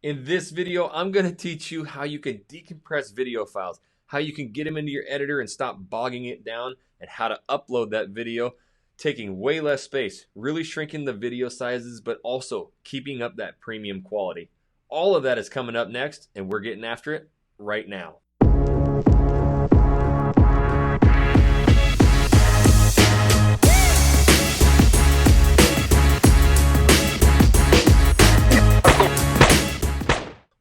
In this video, I'm going to teach you how you can decompress video files, how you can get them into your editor and stop bogging it down, and how to upload that video, taking way less space, really shrinking the video sizes, but also keeping up that premium quality. All of that is coming up next, and we're getting after it right now.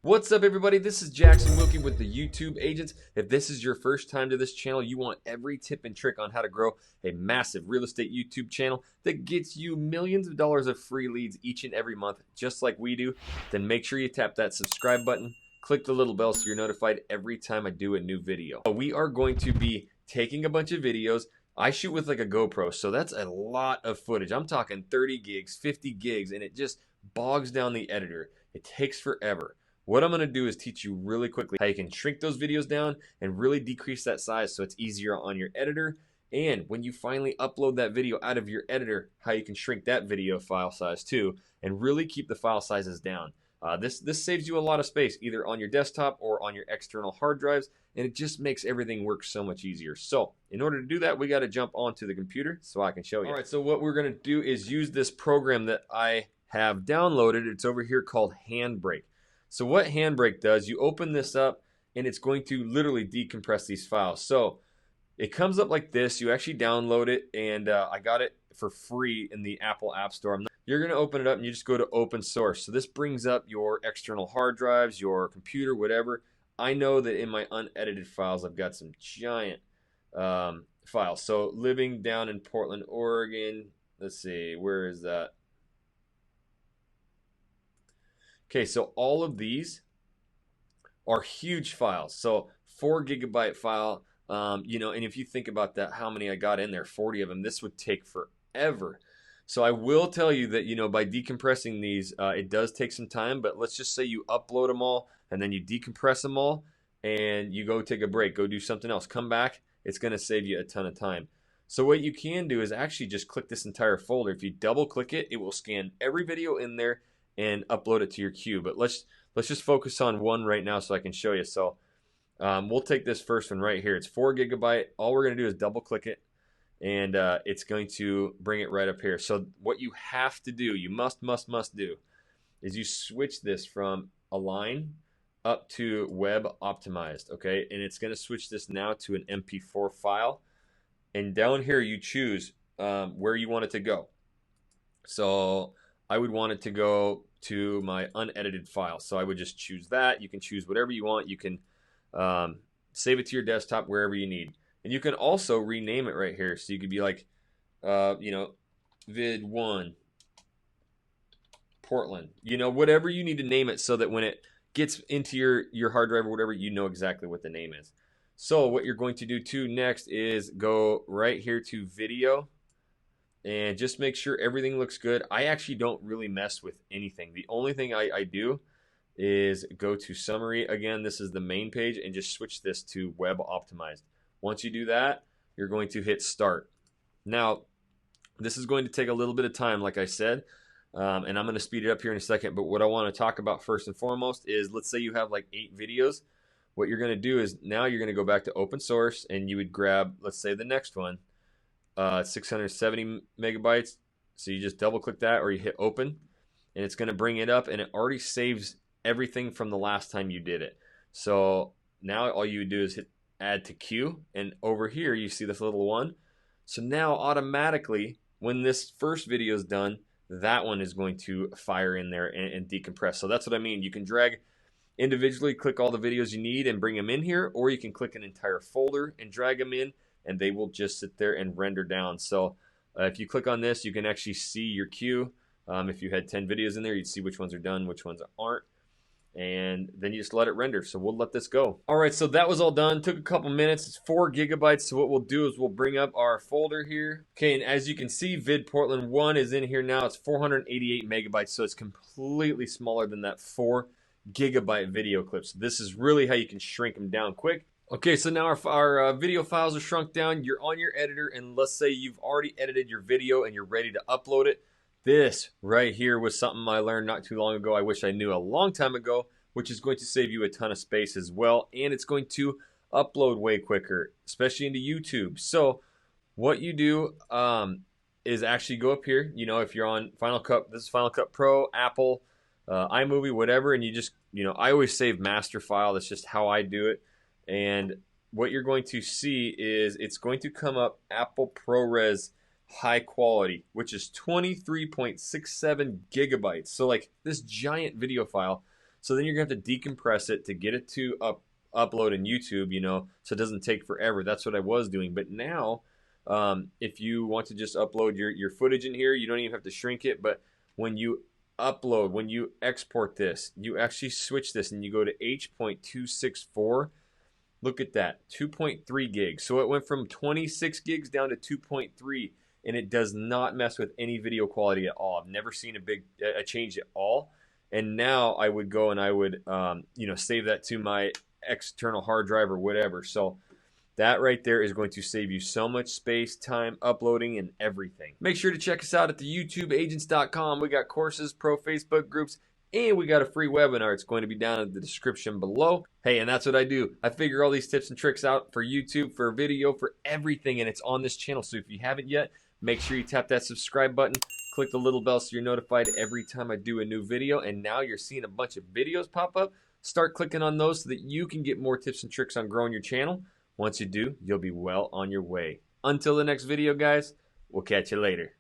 What's up, everybody? This is Jackson Wilkie with the YouTube Agents. If this is your first time to this channel, you want every tip and trick on how to grow a massive real estate YouTube channel that gets you millions of dollars of free leads each and every month, just like we do, then make sure you tap that subscribe button, click the little bell so you're notified every time I do a new video. We are going to be taking a bunch of videos. I shoot with like a GoPro, so that's a lot of footage. I'm talking 30 gigs, 50 gigs, and it just bogs down the editor. It takes forever. What I'm going to do is teach you really quickly how you can shrink those videos down and really decrease that size so it's easier on your editor. And when you finally upload that video out of your editor, how you can shrink that video file size too and really keep the file sizes down. This saves you a lot of space either on your desktop or on your external hard drives, and it just makes everything work so much easier. So in order to do that, we got to jump onto the computer so I can show you. All right, so what we're going to do is use this program that I have downloaded. It's over here called Handbrake. So what Handbrake does, you open this up and it's going to literally decompress these files. So it comes up like this. You actually download it, and I got it for free in the Apple App Store. You're going to open it up and you just go to open source. So this brings up your external hard drives, your computer, whatever. I know that in my unedited files, I've got some giant files. So living down in Portland, Oregon. Let's see, where is that? Okay, so all of these are huge files. So 4 gigabyte file, and if you think about that, how many I got in there, 40 of them, this would take forever. So I will tell you that, by decompressing these, it does take some time, but let's just say you upload them all and then you decompress them all and you go take a break, go do something else, come back, it's going to save you a ton of time. So what you can do is actually just click this entire folder. If you double click it, it will scan every video in there and upload it to your queue. But let's just focus on one right now so I can show you. So we'll take this first one right here. It's 4 gigabyte. All we're going to do is double click it, and it's going to bring it right up here. So what you have to do, you must do, is you switch this from Align up to Web Optimized, okay? And it's going to switch this now to an MP4 file. And down here you choose where you want it to go. So I would want it to go to my unedited file. So I would just choose that. You can choose whatever you want. You can save it to your desktop wherever you need. And you can also rename it right here. So you could be like, vid1 Portland. Whatever you need to name it so that when it gets into your hard drive or whatever, you know exactly what the name is. So what you're going to do too next is go right here to video. And just make sure everything looks good. I actually don't really mess with anything. The only thing I do is go to summary. Again, this is the main page, and just switch this to Web Optimized. Once you do that, you're going to hit start. Now, this is going to take a little bit of time, like I said, and I'm going to speed it up here in a second. But what I want to talk about first and foremost is, let's say you have like 8 videos. What you're going to do is now you're going to go back to open source, and you would grab, let's say, the next one. 670 megabytes. So you just double click that or you hit open, and it's going to bring it up, and it already saves everything from the last time you did it. So now all you would do is hit add to queue, and over here you see this little one. So now automatically when this first video is done, that one is going to fire in there and decompress. So that's what I mean. You can drag individually, click all the videos you need and bring them in here, or you can click an entire folder and drag them in, and they will just sit there and render down. So if you click on this, you can actually see your queue. If you had 10 videos in there, you'd see which ones are done, which ones aren't. And then you just let it render. So we'll let this go. All right, so that was all done. Took a couple minutes. It's 4 gigabytes. So what we'll do is we'll bring up our folder here. Okay, and as you can see, Vid Portland 1 is in here now. It's 488 megabytes. So it's completely smaller than that 4 gigabyte video clip. So this is really how you can shrink them down quick. Okay, so now our video files are shrunk down. You're on your editor, and let's say you've already edited your video and you're ready to upload it. This right here was something I learned not too long ago. I wish I knew a long time ago, which is going to save you a ton of space as well. And it's going to upload way quicker, especially into YouTube. So what you do is actually go up here. You know, if you're on Final Cut, this is Final Cut Pro, Apple, iMovie, whatever, and you just, you know, I always save master file. That's just how I do it. And what you're going to see is it's going to come up Apple ProRes high quality, which is 23.67 gigabytes. So like this giant video file. So then you're gonna have to decompress it to get it to upload in YouTube, you know, so it doesn't take forever. That's what I was doing. But now, if you want to just upload your footage in here, you don't even have to shrink it. But when you upload, when you export this, you actually switch this and you go to H.264. Look at that, 2.3 gigs. So it went from 26 gigs down to 2.3, and it does not mess with any video quality at all. I've never seen a change at all. And now I would go and I would, you know, save that to my external hard drive or whatever. So that right there is going to save you so much space, time, uploading, and everything. Make sure to check us out at the YouTubeagents.com. We got courses, pro Facebook groups, and we got a free webinar. It's going to be down in the description below. Hey, and that's what I do. I figure all these tips and tricks out for YouTube, for video, for everything, and it's on this channel. So if you haven't yet, make sure you tap that subscribe button, click the little bell so you're notified every time I do a new video. And now you're seeing a bunch of videos pop up. Start clicking on those so that you can get more tips and tricks on growing your channel. Once you do, you'll be well on your way. Until the next video, guys, we'll catch you later.